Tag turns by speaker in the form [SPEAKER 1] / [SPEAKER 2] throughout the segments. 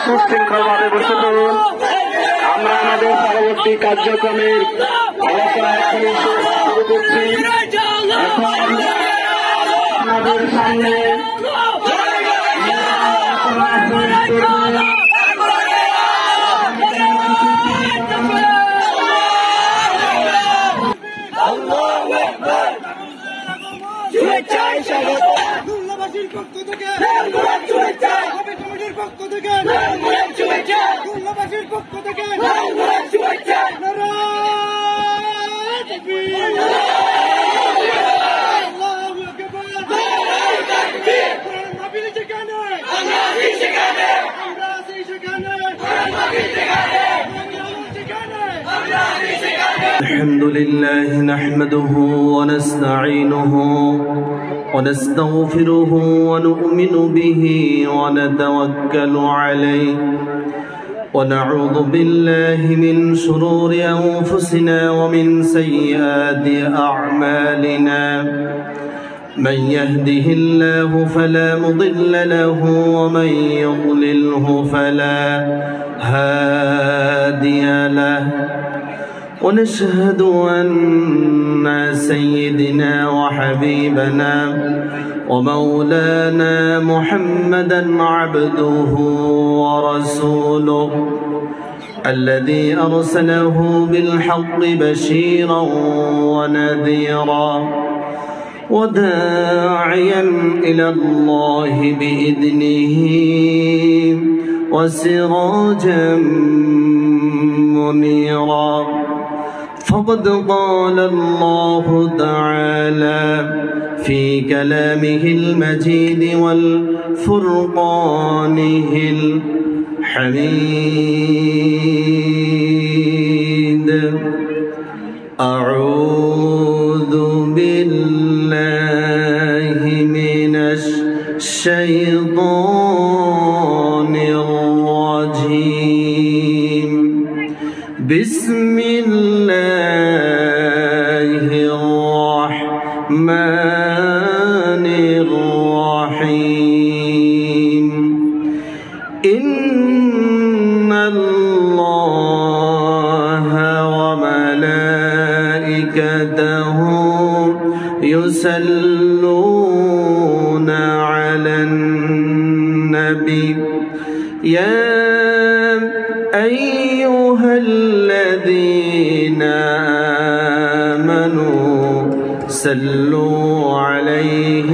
[SPEAKER 1] সুশৃঙ্খলভাবে বসে পড়ুন। আমরা আমাদের পরবর্তী কার্যক্রমের আলোচনা শুরু করছি। এখন আপনাদের সামনে
[SPEAKER 2] পক্ষ থেকে
[SPEAKER 3] الحمد لله نحمده ونستعينه ونستغفره ونؤمن به ونتوكل عليه ونعوذ بالله من شرور أنفسنا ومن سيئات أعمالنا من يهده الله فلا مضل له ومن يضلله فلا هادي له ونشهد أن سيدنا وحبيبنا ومولانا محمدا عبده ورسوله الذي أرسله بالحق بشيرا ونذيرا وداعيا إلى الله بإذنه وسراجا منيرا فقد قال الله تعالى في كلامه المجيد والفرقانه الحميد أعوذ بالله من الشيطان الرجيم بسم الله الرحمن الرحيم إن الله وملائكته يصلون على النبي يا أيها الذين آمنوا صلوا عليه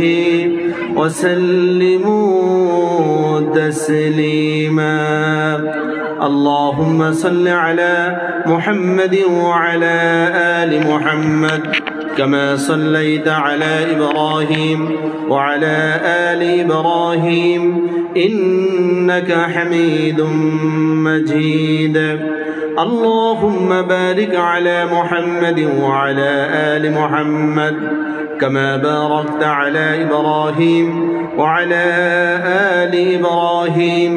[SPEAKER 3] وسلموا تسليما اللهم صل على محمد وعلى آل محمد كما صليت على إبراهيم وعلى آل إبراهيم إنك حميد مجيد اللهم بارك على محمد وعلى آل محمد كما باركت على إبراهيم وعلى آل إبراهيم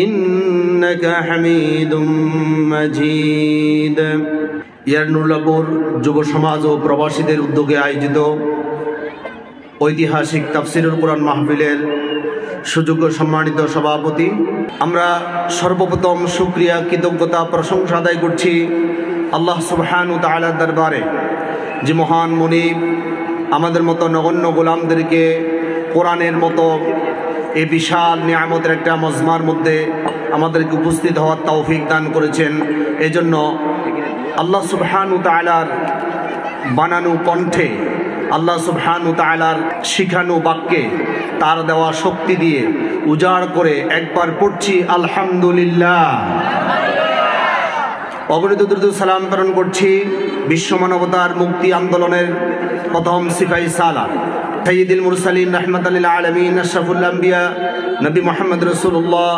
[SPEAKER 3] إنك حميد مجيد ইয়ারনুল্লাহপুর যুব সমাজ ও প্রবাসীদের উদ্যোগে আয়োজিত ঐতিহাসিক তাফসিরুল কুরআন মাহফিলের সুযোগ্য সম্মানিত সভাপতি, আমরা সর্বপ্রথম শুকরিয়া কৃতজ্ঞতা প্রশংসা আদায় করছি আল্লাহ সুবহানাহু ওয়া তাআলার দরবারে, যে মহান মুনিব আমাদের মতো নগণ্য গোলামদেরকে কোরআনের মতো এই বিশাল নিয়ামতের একটা মজমার মধ্যে আমাদেরকে উপস্থিত হওয়ার তৌফিক দান করেছেন। এজন্য আল্লাহ সুবহানাহু ওয়া তাআলার বানানো কণ্ঠে, আল্লাহ সুবহানাহু ওয়া তাআলার শিখানো বাক্যে তার দেওয়া শক্তি দিয়ে উজাড় করে একবার পড়ছি আলহামদুলিল্লাহ। অগণিত দরুদ সালাম প্রেরণ করছি বিশ্ব মানবতার মুক্তি আন্দোলনের প্রথম সিপাহী সালার সাইয়্যিদুল মুরসালিন রাহমাতাল লিল আলামিন আশরাফুল আম্বিয়া নবী মুহাম্মদ রাসূলুল্লাহ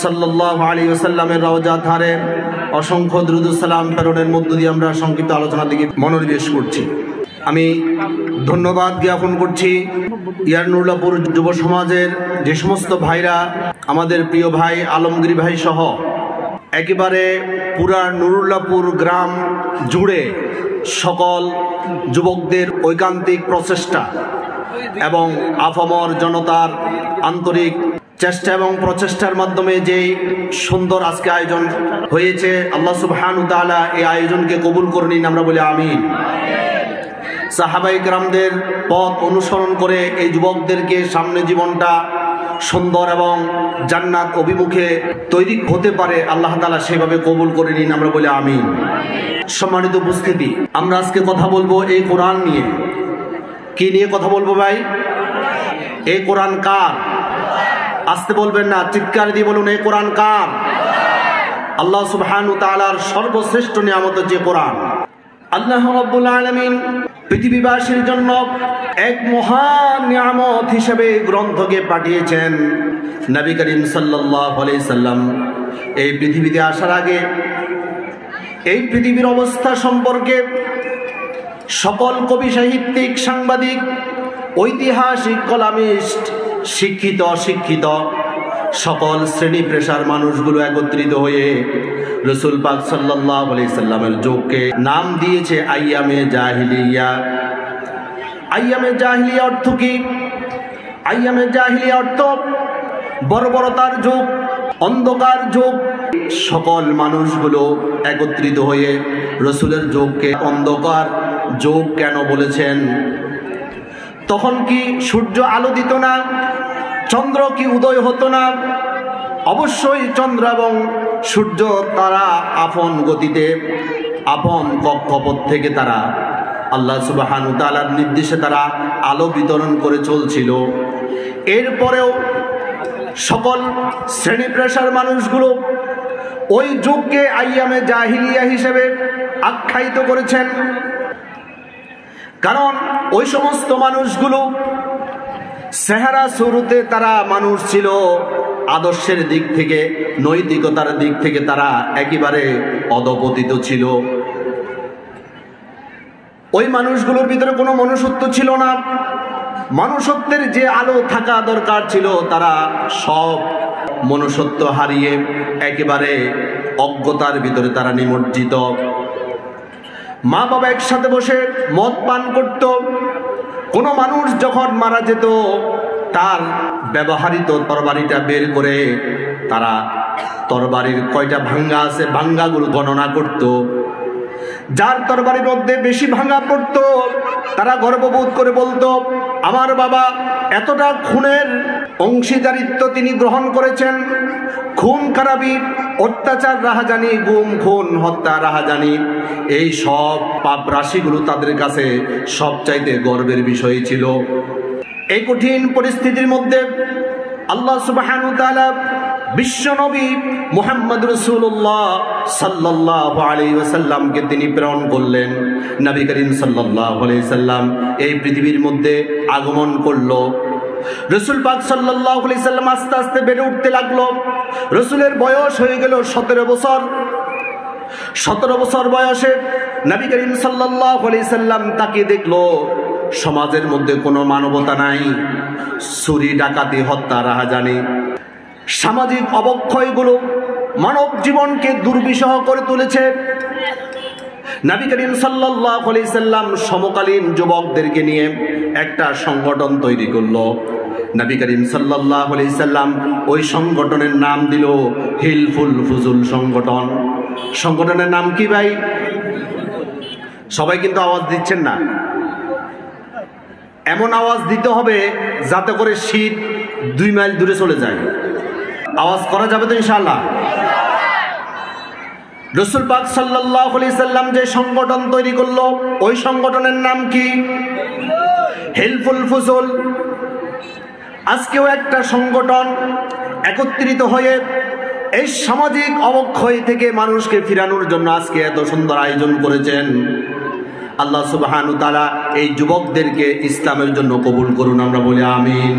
[SPEAKER 3] সাল্লাল্লাহু আলাইহি ওয়াসাল্লামের রওজা ধারে অসংখ্য দরুদ সালাম প্রেরণের মধ্য দিয়ে আমরা সংক্ষিপ্ত আলোচনার দিকে মনোনিবেশ করছি। আমি ধন্যবাদ জ্ঞাপন করছি ইয়ারনুল্লাহপুর যুব সমাজের যে সমস্ত ভাইরা, আমাদের প্রিয় ভাই আলমগীর ভাই সহ একেবারে পুরা নুরুল্লাহপুর গ্রাম জুড়ে সকল যুবকদের ঐকান্তিক প্রচেষ্টা এবং আপামর জনতার আন্তরিক চেষ্টা এবং প্রচেষ্টার মাধ্যমে যে সুন্দর আজকে আয়োজন হয়েছে, আল্লাহ সুবহানাহু ওয়া তাআলা এই আয়োজনকে কবুল করে নিন, আমরা বলি আমিন। সাহাবায়ে কেরামদের পথ অনুসরণ করে এই যুবকদেরকে সামনে জীবনটা সুন্দর এবং জান্নাত অভিমুখে তৈরি হতে পারে, আল্লাহ তাআলা সেভাবে কবুল করে নিন, আমরা বলি আমিন। সম্মানিত উপস্থিতি, আমরা আজকে কথা বলবো এই কোরআন নিয়ে। কি নিয়ে কথা বলবো ভাই? এই কোরআন কার? আসতে বলবেন না, চিৎকার দিয়ে বলুন, এই কোরআন কার? আল্লাহ সুবহানাহু ওয়া তাআলার সর্বশ্রেষ্ঠ নিয়ামত যে কোরআন। আল্লাহ রাব্বুল আলামিন পৃথিবীবাসীর জন্য এক মহান নিয়ামত হিসেবে গ্রন্থকে পাঠিয়েছেন। নবী করিম সাল্লাল্লাহু আলাইহি সাল্লাম এই পৃথিবীতে আসার আগে এই পৃথিবীর অবস্থা সম্পর্কে সকল কবি, সাহিত্যিক, সাংবাদিক, ঐতিহাসিক, কলামিস্ট, শিক্ষিত অশিক্ষিত সকল শ্রেণী পেশার মানুষগুলো একত্রিত হয়ে রাসূল পাক সাল্লাল্লাহু আলাইহি সাল্লামের যুগকে নাম দিয়েছে আইয়ামে জাহিলিয়া। আইয়ামে জাহিলিয়া অর্থ কি? আইয়ামে জাহিলিয়া অর্থ বর্বরতার যুগ, অন্ধকার যুগ। সকল মানুষগুলো একত্রিত হয়ে রাসূলের যুগকে অন্ধকার যুগ কেন বলেছেন? তখন কি সূর্য আলো দিত না? চন্দ্র কি উদয় হতো না? অবশ্যই চন্দ্র এবং সূর্য তারা আপন গতিতে আপন কক্ষপথ থেকে তারা আল্লাহ সুবহানাহু ওয়া তাআলার নির্দেশে তারা আলো বিতরণ করে চলছিল। এরপরেও সকল শ্রেণী পেশার মানুষগুলো ওই যুগকে আইয়ামে জাহিলিয়া হিসেবে আখ্যায়িত করেছেন, কারণ ওই সমস্ত মানুষগুলো চেহারা শুরুতে তারা মানুষ ছিল, আদর্শের দিক থেকে, নৈতিকতার দিক থেকে তারা একেবারে অধপতিত ছিল। ওই মানুষগুলোর ভিতরে কোনো মনুষ্যত্ব ছিল না। মনুষ্যত্বের যে আলো থাকা দরকার ছিল, তারা সব মনুষ্যত্ব হারিয়ে একেবারে অজ্ঞতার ভিতরে তারা নিমজ্জিত। মা বাবা একসাথে বসে মদ পান করত। কোনো মানুষ যখন মারা যেত, তার ব্যবহৃত তরবারিটা বের করে তারা তরবারির কয়টা ভাঙ্গা আছে ভাঙ্গাগুলো গণনা করত। যার তরবারির মধ্যে বেশি ভাঙ্গা পড়ত, তারা গর্ববোধ করে বলতো, আমার বাবা এতটা খুনের অংশীদারিত্ব তিনি গ্রহণ করেছেন। খুন খারাপি, অত্যাচার, রাহাজানি, গুম খুন, হত্যা, রাহাজানি, এই সব পাপ রাশিগুলো তাদের কাছে সবচাইতে গর্বের বিষয় ছিল। এই কঠিন পরিস্থিতির মধ্যে আল্লাহ সুবহানাহু ওয়া তাআলা বিশ্বনবী মুহাম্মদ রাসূলুল্লাহ সাল্লাল্লাহু আলাইহি ওয়াসাল্লামকে তিনি প্রেরণ করলেন। নবী করিম সাল্লাল্লাহু আলাইহি সাল্লাম এই পৃথিবীর মধ্যে আগমন করলো। রাসূল পাক সাল্লাল্লাহু আলাইহি সাল্লাম আস্তে আস্তে বেড়ে উঠতে লাগলো। রাসূলের বয়স হয়ে গেল 17 বছর। 17 বছর বয়সে নবী করিম সাল্লাল্লাহু আলাইহি সাল্লাম তাকে দেখলো সমাজের মধ্যে কোনো মানবতা নাই, চুরি, ডাকাতি, হত্যা, রাহাজানি, সামাজিক অবক্ষয়গুলো মানব জীবনকে দুর্বিষহ করে তুলেছে। নবী করিম সাল্লাল্লাহু আলাইহি সাল্লাম সমকালীন যুবকদেরকে নিয়ে একটা সংগঠন তৈরি করলো। নবী করিম সাল্লাল্লাহু আলাইহি সাল্লাম ওই সংগঠনের নাম দিল হিলফুল ফুজুল সংগঠন। সংগঠনের নাম কি ভাই? সবাই কিন্তু আওয়াজ দিচ্ছেন না। এমন আওয়াজ দিতে হবে যাতে করে শীত 2 মাইল দূরে চলে যায়। আওয়াজ করা যাবে তো ইনশাআল্লাহ? রাসূল পাক সাল্লাল্লাহু আলাইহি সাল্লাম যে সংগঠন তৈরি করলো, ওই সংগঠনের নাম কি? হিলফুল ফুজুল। আজকেও একটা সংগঠন একত্রিত হয়ে এই সামাজিক অবক্ষয় থেকে মানুষকে ফিরানোর জন্য আজকে এত সুন্দর আয়োজন করেছেন। আল্লাহ সুবহানাহু ওয়া তাআলা এই যুবকদেরকে ইসলামের জন্য কবুল করুন, আমরা বলি আমিন।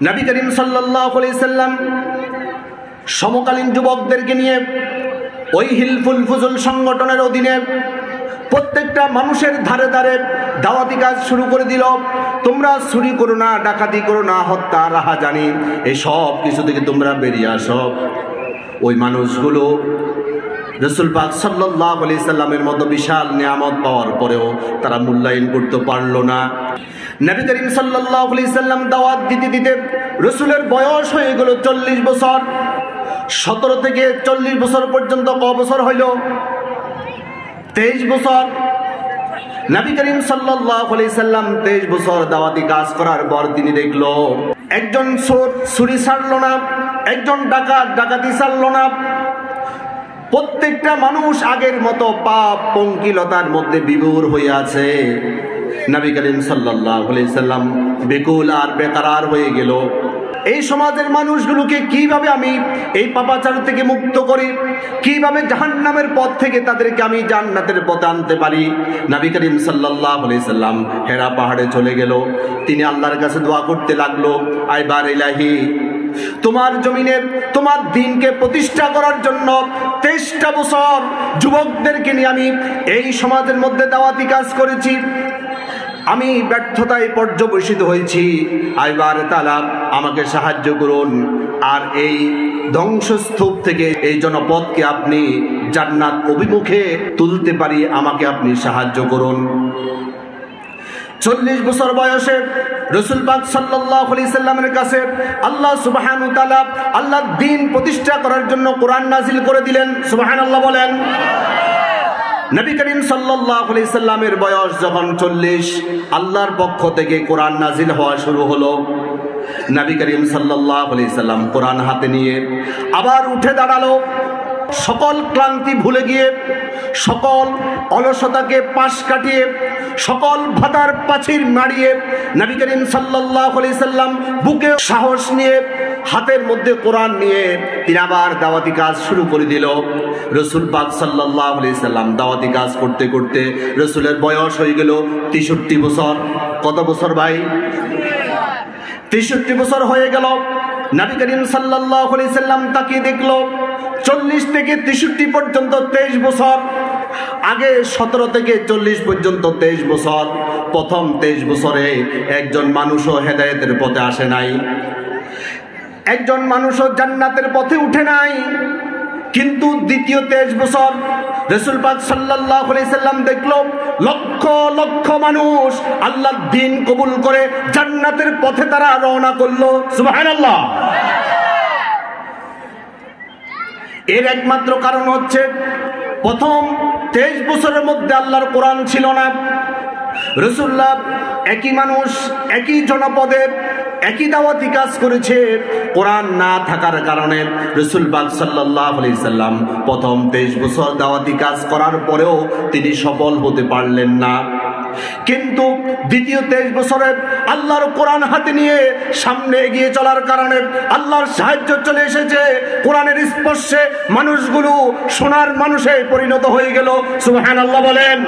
[SPEAKER 3] নবী করিম সাল্লাল্লাহু আলাইহি সাল্লাম সমকালীন যুবকদেরকে নিয়ে ওই হিলফুল ফুজুল সংগঠনের অধীনে প্রত্যেকটা মানুষের ধারে ধারে দাওয়াতি কাজ শুরু করে দিল। তোমরা চুরি করো না, ডাকাতি করো না, হত্যা, রাহাজানি, এই সব কিছু থেকে তোমরা বেরিয়ে আসো। ওই মানুষগুলো রাসূল পাক সাল্লাল্লাহু আলাইহি সাল্লামের মতো বিশাল নিয়ামত পাওয়ার পরেও তারা মূল্যায়ন করতে পারল না। নবী করিম সাল্লাল্লাহু আলাইহি সাল্লাম দাওয়াত দিতে দিতে রাসূলের বয়স হয়ে গেল 40 বছর। 17 থেকে 40 বছর পর্যন্ত কত বছর হইল? 23 বছর। নবী করিম সাল্লাল্লাহু আলাইহি সাল্লাম 23 বছর দাওয়াতি কাজ করার পর তিনি দেখলো একজন চোর চুরি ছাড়লো না, একজন ডাকাত ডাকাতি ছাড়লো না। প্রত্যেকটা মানুষ আগের মতো পাপ পঙ্কিলতার মধ্যে বিভোর হয়ে আছে। নবী করিম সাল্লাল্লাহু আলাইহি সাল্লাম বেকুল আর বেকারার হয়ে গেল। এই সমাজের মানুষগুলোকে কিভাবে আমি এই পাপাচার থেকে মুক্ত করি, কিভাবে জাহান্নামের পথ থেকে তাদেরকে আমি জান্নাতের পথে আনতে পারি। নবী করিম সাল্লাল্লাহু আলাইহি সাল্লাম হেরা পাহাড়ে চলে গেল। তিনি আল্লাহর কাছে দোয়া করতে লাগলো, আইবার ইলাহি, তোমার জমিনে তোমার দ্বীনকে প্রতিষ্ঠা করার জন্য 23টা বছর যুবকদেরকে নিয়ে আমি এই সমাজের মধ্যে দাওয়াতি কাজ করেছি। আমি ব্যর্থতায় পর্যবসিত হয়েছি। আইবার তাআলা আমাকে সাহায্য করুন, আর এই ধ্বংসস্তূপ থেকে এই জনপদকে আপনি জান্নাত অভিমুখে তুলতে পারি, আমাকে আপনি সাহায্য করুন। 40 বছর বয়সে রাসূল পাক সাল্লাল্লাহু আলাইহি সাল্লামের কাছে আল্লাহ সুবহানাহু ওয়া তাআলা আল্লাহর দ্বীন প্রতিষ্ঠা করার জন্য কোরআন নাযিল করে দিলেন। সুবহানাল্লাহ বলেন। নবী করিম সাল্লাল্লাহু আলাইহি সাল্লামের বয়স যখন 40, আল্লাহর পক্ষ থেকে কোরআন নাযিল হওয়া শুরু হলো। নবী করিম সাল্লাল্লাহু আলাইহি সাল্লাম কোরআন হাতে নিয়ে আবার উঠে দাঁড়ালো। সকল ক্লান্তি ভুলে গিয়ে, সকল অলসতাকে পাশ কাটিয়ে, সকল ভাতার পাচির মারিয়ে নবী করিম সাল্লাল্লাহু আলাইহি সাল্লাম বুকে সাহস নিয়ে, হাতের মধ্যে কোরআন নিয়ে তিনি আবার দাওয়াতি কাজ শুরু করে দিল। রাসূল পাক সাল্লাল্লাহু আলাইহি সাল্লাম দাওয়াতি কাজ করতে করতে রাসূলের বয়স হয়ে গেল 63 বছর। কত বছর ভাই? 63 বছর হয়ে গেল। নবী করিম সাল্লাল্লাহু আলাইহি সাল্লাম তাকে দেখলো 40 থেকে 63 পর্যন্ত 23 বছর। আগে 17 থেকে 40 পর্যন্ত 23 বছর। প্রথম 23 বছরে একজন মানুষও হেদায়েতের পথে আসে নাই, একজন মানুষও জান্নাতের পথে উঠে নাই। কিন্তু দ্বিতীয় 23 বছর রাসূল পাক সাল্লাল্লাহু আলাইহি সাল্লাম দেখলো লক্ষ লক্ষ মানুষ আল্লাহর দ্বীন কবুল করে জান্নাতের পথে তারা রওনা করলো। সুবহানাল্লাহ। এর একমাত্র কারণ হচ্ছে প্রথম 23 বছরের মধ্যে আল্লাহর কোরআন ছিল না। রাসূলুল্লাহ একই মানুষ, একই জনপদে একই দাওয়াতি কাজ করেছে। কোরআন না থাকার কারণে রাসূল পাক সাল্লাল্লাহু আলাইহি সাল্লাম প্রথম 23 বছর দাওয়াতি কাজ করার পরেও তিনি সফল হতে পারলেন না। কিন্তু দ্বিতীয় 23 বছরে আল্লাহর কোরআন হাতে নিয়ে সামনে এগিয়ে চলার কারণে আল্লাহর সাহায্য চলে এসেছে। কোরআনের স্পর্শে মানুষগুলো সোনার মানুষে পরিণত হয়ে গেল। সুবহানাল্লাহ বলেন।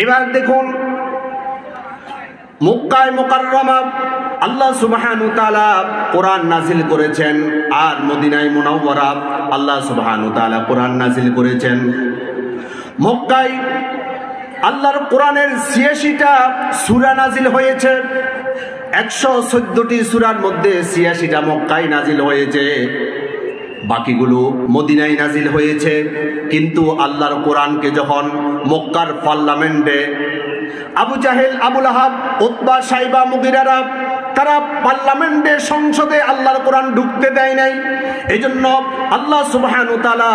[SPEAKER 3] এবার দেখুন, মক্কায় মুকাররমা আল্লাহ সুবহানাহু ওয়া তাআলা কোরআন নাযিল করেছেন, আর মদিনায় মুনাওয়ারা আল্লাহ সুবহানাহু ওয়া তাআলা কোরআন নাযিল করেছেন। মক্কায় আল্লাহর কোরআনের 86টা সূরা নাযিল হয়েছে। 114টি সূরার মধ্যে 86টা মক্কায় নাযিল হয়েছে, বাকিগুলো মদিনায় নাযিল হয়েছে। কিন্তু আল্লাহর কোরআনকে যখন মক্কার পার্লামেন্টে আবু জাহেল, আবু লাহাব, উতবা, সাইবা, মুগিরারা তারা পার্লামেন্টে সংসদে আল্লাহর কোরআন ঢুকতে দেয় নাই। এজন্য আল্লাহ সুবহানাহু ওয়া তাআলা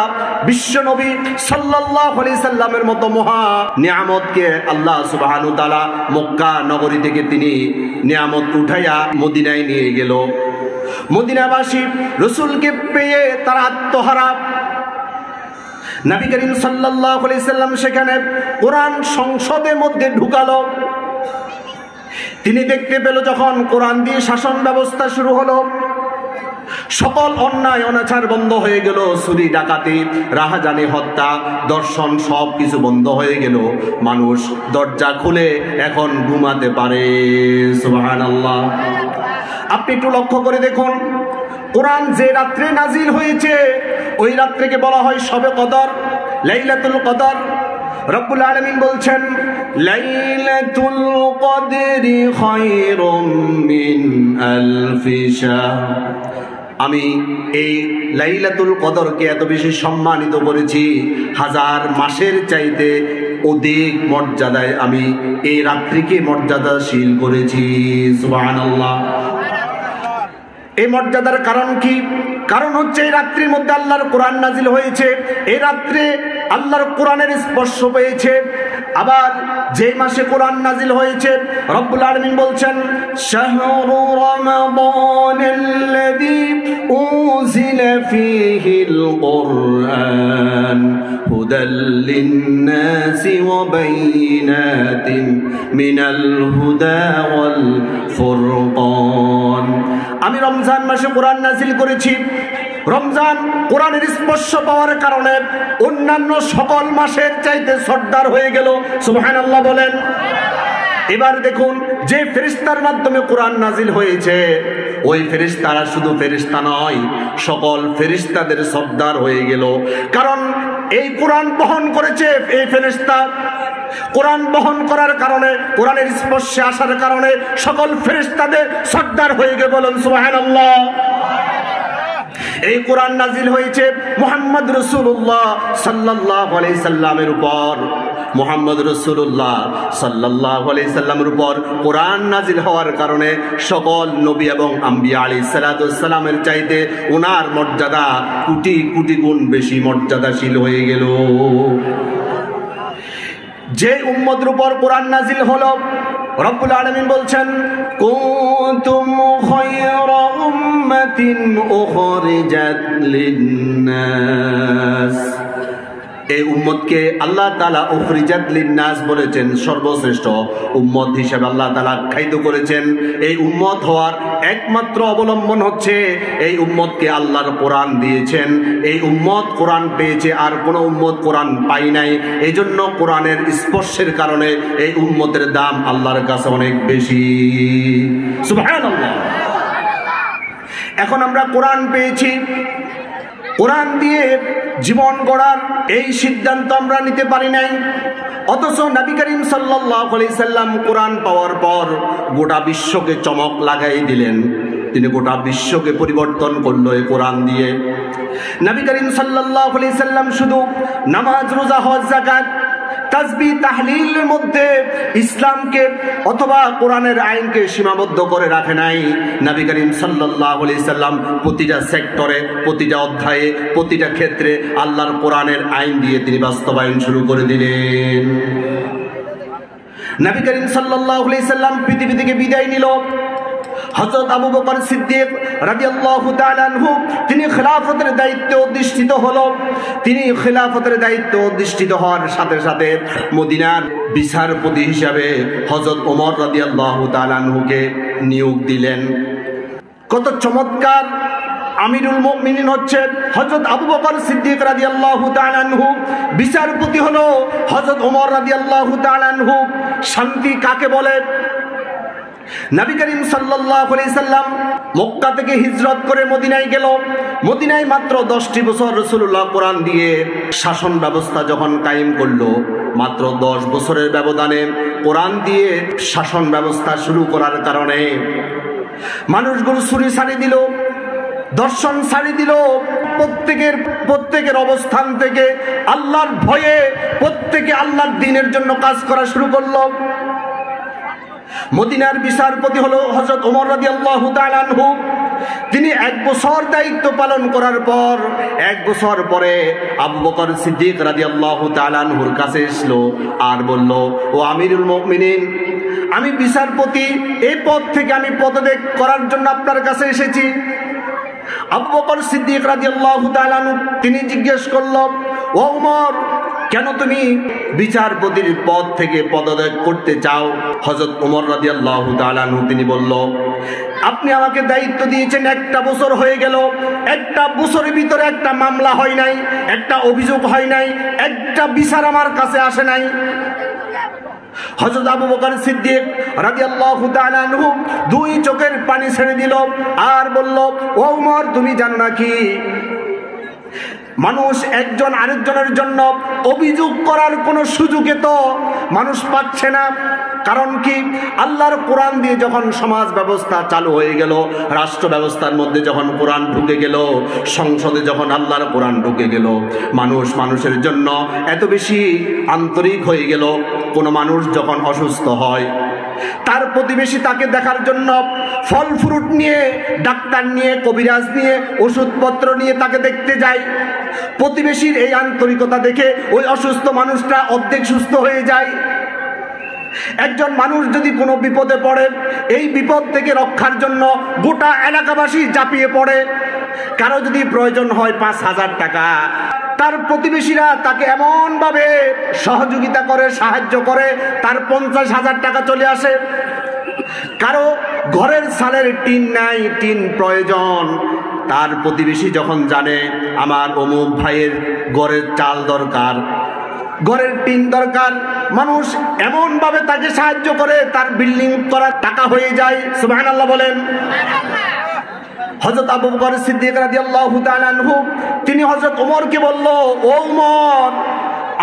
[SPEAKER 3] বিশ্বনবী সাল্লাল্লাহু আলাইহি সাল্লামের মতো মহা নিয়ামতকে আল্লাহ সুবহানাহু ওয়া তাআলা মক্কা নগরী থেকে তিনি নিয়ামত উঠাইয়া মদিনায় নিয়ে গেল। মদিনাবাসী রাসূলকে পেয়ে তারা আত্মহারা। নবী করিম সাল্লাল্লাহু আলাইহি সাল্লাম সেখানে কোরআন সংসদের মধ্যে ঢুকালো। তিনি দেখতে পেল যখন কোরআন দিয়ে শাসন ব্যবস্থা শুরু হলো, সকল অন্যায় অনাচার বন্ধ হয়ে গেল, চুরি ডাকাতি, রাহাজানি, হত্যা, দর্শন সব কিছু বন্ধ হয়ে গেল। মানুষ দরজা খুলে এখন ঘুমাতে পারে। সুবহানাল্লাহ। আপনি একটু লক্ষ্য করে দেখুন, কোরআন যে রাত্রে নাজিল হয়েছে ওই রাত্রিকে বলা হয় শবে কদর, লাইলাতুল কদর। রব্বুল আলামিন বলছেন লাইলাতুল কদরি খায়রুম মিন আলফি শাহর। আমি এই লাইলাতুল কদরকে এত বেশি সম্মানিত করেছি, হাজার মাসের চাইতে অধিক মর্যাদায় আমি এই রাত্রিকে মর্যাদাশীল করেছি। সুবহানাল্লাহ। এই মর্যাদার কারণ কি? কারণ হচ্ছে এই রাত্রির মধ্যে আল্লাহর কোরআন নাজিল হয়েছে, এই রাত্রে আল্লাহর কোরআনের স্পর্শ পেয়েছে। আবার যে মাসে কোরআন নাজিল হয়েছে রব্বুল আলামিন বলছেন, শাহরু রমাদানাল্লাযী উনজিলা ফীহিল কুরআন হুদাল লিন-নাসি ওয়া বাইয়িনাতিন মিনাল হুদা ওয়াল ফুরকান। আমি রমজান মাসে কোরআন নাজিল করেছি। রমজান কোরআনের স্পর্শ পাওয়ার কারণে অন্যান্য সকল মাসের চাইতে সর্দার হয়ে গেল। সুবহানাল্লাহ বলেন। এবার দেখুন, যে ফেরেশতার মাধ্যমে কোরআন নাজিল হয়েছে ওই ফেরেশতারা শুধু ফেরেশতা নয়, সকল ফেরেশতাদের সর্দার হয়ে গেল। কারণ এই কোরআন বহন করেছে এই ফেরেশতা। কোরআন বহন করার কারণে, কোরআনের স্পর্শে আসার কারণে সকল ফেরেশতাদের সর্দার হয়ে গেল। বলেন সুবহানাল্লাহ। এই কোরআন নাজিল হয়েছে মুহাম্মদ রাসূলুল্লাহ সাল্লাল্লাহু আলাইহি সাল্লামের উপর। মুহাম্মদ রাসূলুল্লাহ সাল্লাল্লাহু আলাইহি সাল্লামের উপর কোরআন নাজিল হওয়ার কারণে সকল নবী এবং আম্বিয়া আলাইহিস সালাতু ওয়াস সালামের চাইতে ওনার মর্যাদা কোটি কোটি গুণ বেশি মর্যাদাশীল হয়ে গেল। যে উম্মতের উপর কোরআন নাজিল হলো রব্বুল আলামিন বলছেন, কুনতুম খায়রা উম্মাতিন উখরিজাত লিন-নাস। এই উম্মতকে আল্লাহ তাআলা উখরিজাত লিন-নাস বলেছেন, সর্বশ্রেষ্ঠ উম্মত হিসেবে আল্লাহ তাআলা আখ্যায়িত করেছেন। এই উম্মত হওয়ার একমাত্র অবলম্বন হচ্ছে এই উম্মতকে আল্লাহর কোরআন দিয়েছেন। এই উম্মত কোরআন পেয়েছে, আর কোনো উম্মত কোরআন পাই নাই। এই জন্য কোরআনের স্পর্শের কারণে এই উম্মতের দাম আল্লাহর কাছে অনেক বেশি। সুবহানাল্লাহ। এখন আমরা কোরআন পেয়েছি, কোরআন দিয়ে জীবন গড়ার এই সিদ্ধান্ত আমরা নিতে পারি নাই। অথচ নবী করিম সাল্লাল্লাহু আলাইহি সাল্লাম কোরআন পাওয়ার পর গোটা বিশ্বকে চমক লাগাই দিলেন। তিনি গোটা বিশ্বকে পরিবর্তন করলো এই কোরআন দিয়ে। নবী করিম সাল্লাল্লাহু আলাইহি সাল্লাম শুধু নামাজ, রোজা, হজ, যাকাত, তাসবিহ, তাহলিলের মধ্যে ইসলামকে অথবা কোরআনের আইনকে সীমাবদ্ধ করে রাখে নাই। নবী করিম সাল্লাল্লাহু আলাইহি সাল্লাম প্রতিটা সেক্টরে, প্রতিটা অধ্যায়ে, প্রতিটা ক্ষেত্রে আল্লাহর কোরআনের আইন দিয়ে তিনি বাস্তবায়ন শুরু করে দিলেন। নবী করিম সাল্লাল্লাহু আলাইহি সাল্লাম পৃথিবী থেকে বিদায় নিল। হযরত আবু বকর সিদ্দিক রাদিয়াল্লাহু তাআলা আনহু তিনি খেলাফতের দায়িত্বে অধিষ্ঠিত হলো। তিনি খেলাফতের দায়িত্ব অধিষ্ঠিত হওয়ার সাথে সাথে মদিনার বিচারপতি হিসাবে হযরত ওমর রাদিয়াল্লাহু তাআলা আনহুকে নিয়োগ দিলেন। কত চমৎকার! আমিরুল মুমিনিন হচ্ছে হযরত আবু বকর সিদ্দিক রাদিয়াল্লাহু তাআলা আনহু, বিচারপতি হলো হযরত ওমর রাদিয়াল্লাহু তাআলা আনহু। শান্তি কাকে বলে? নবী করিম সাল্লাল্লাহু আলাইহি সাল্লাম মক্কা থেকে হিজরত করে মদিনায় গেল। মদিনায় মাত্র 10টি বছর রাসূলুল্লাহ কোরআন দিয়ে শাসন ব্যবস্থা যখন কায়েম করলো, মাত্র 10 বছরের ব্যবধানে কোরআন দিয়ে শাসন ব্যবস্থা শুরু করার কারণে মানুষগুলো চুরি ছাড়ি দিল, দর্শন ছাড়ি দিল। প্রত্যেকের অবস্থান থেকে আল্লাহর ভয়ে প্রত্যেকে আল্লাহর দ্বীনের জন্য কাজ করা শুরু করলো। মদিনার বিচারপতি হলো হযরত ওমর রাদিয়াল্লাহু তাআলা আনহু। তিনি 1 বছর দায়িত্ব পালন করার পর 1 বছর পরে আবু বকর সিদ্দিক রাদিয়াল্লাহু তাআলা আনহুর কাছে এসলো আর বলল, ও আমিরুল মুমিনিন, আমি বিচারপতি, এই পদ থেকে আমি পদত্যাগ করার জন্য আপনার কাছে এসেছি। আবু বকর সিদ্দিক রাদিয়াল্লাহু তাআলা আনহু তিনি জিজ্ঞেস করল, ও ওমর, কেন তুমি বিচারপতির পদ থেকে পদত্যাগ করতে চাও? হযরত ওমর রাদিয়াল্লাহু তাআলা আনহু তিনি বলল, আপনি আমাকে দায়িত্ব দিয়েছেন, 1টা বছর হয়ে গেল, 1টা বছরের ভিতরে একটা মামলা হয় নাই, একটা অভিযোগ হয় নাই, একটা বিচার আমার কাছে আসে নাই। হযরত আবু বকর সিদ্দিক রাদিয়াল্লাহু তাআলা আনহু 2 চোখের পানি ছেড়ে দিল আর বলল, ও ওমর, তুমি জানো নাকি মানুষ একজন আরেকজনের জন্য অভিযোগ করার কোনো সুযোগে তো মানুষ পাচ্ছে না। কারণ কি, আল্লাহর কোরআন দিয়ে যখন সমাজ ব্যবস্থা চালু হয়ে গেল, রাষ্ট্র ব্যবস্থার মধ্যে যখন কোরআন ঢুকে গেল, সংসদে যখন আল্লাহর কোরআন ঢুকে গেল, মানুষ মানুষের জন্য এত বেশি আন্তরিক হয়ে গেল। কোনো মানুষ যখন অসুস্থ হয়, তার প্রতিবেশী তাকে দেখার জন্য ফল ফ্রুট নিয়ে, ডাক্তার নিয়ে, কবিরাজ নিয়ে, ওষুধপত্র নিয়ে তাকে দেখতে যায়। প্রতিবেশীর এই আন্তরিকতা দেখে ওই অসুস্থ মানুষটা অর্ধেক সুস্থ হয়ে যায়। একজন মানুষ যদি কোনো বিপদে পড়ে, এই বিপদ থেকে রক্ষার জন্য গোটা এলাকাবাসী ঝাঁপিয়ে পড়ে। কারো যদি প্রয়োজন হয় 5,000 টাকা, তার প্রতিবেশীরা তাকে এমনভাবে সহযোগিতা করে, সাহায্য করে, তার 50,000 টাকা চলে আসে। কারো ঘরের ছালের টিন নাই, টিন প্রয়োজন, তার প্রতিবেশী যখন জানে আমার অমুক ভাইয়ের ঘরের চাল দরকার, ঘরের টিন দরকার, মানুষ এমনভাবে তাকে সাহায্য করে, তার বিল্ডিং করার টাকা হয়ে যায়। সুবহানাল্লাহ বলেন। হযরত আবু বকর সিদ্দিক রাদিয়াল্লাহু তাআলা আনহু তিনি হযরত ওমরকে বলল, ও ওমর,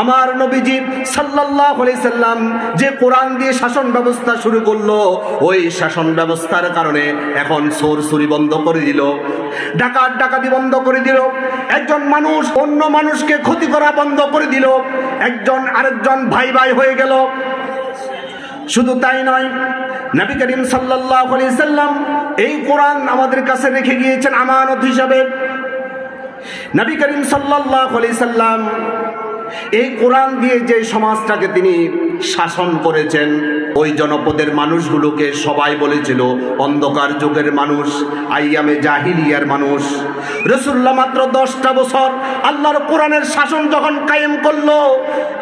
[SPEAKER 3] আমার নবীজি সাল্লাল্লাহু আলাইহি সাল্লাম যে কোরআন দিয়ে শাসন ব্যবস্থা শুরু করলো, ওই শাসন ব্যবস্থার কারণে এখন চোর চুরি বন্ধ করে দিল, ডাকাত ডাকাতি বন্ধ করে দিল, একজন মানুষ অন্য মানুষকে ক্ষতি করা বন্ধ করে দিল, একজন আরেকজন ভাই ভাই হয়ে গেল। শুধু তাই নয়, নবী করিম সাল্লাল্লাহু আলাইহি সাল্লাম এই কোরআন আমাদের কাছে রেখে গিয়েছেন আমানত হিসাবে। নবী করিম সাল্লাল্লাহু আলাইহি সাল্লাম এই কোরআন দিয়ে যে সমাজটাকে তিনি শাসন করেছেন, ওই জনপদের মানুষগুলোকে সবাই বলেছিল অন্ধকার যুগের মানুষ, আইয়ামে জাহিলিয়ার মানুষ। রাসূলুল্লাহ মাত্র 10টা বছর আল্লাহর কোরআনের শাসন যখন কায়েম করলো,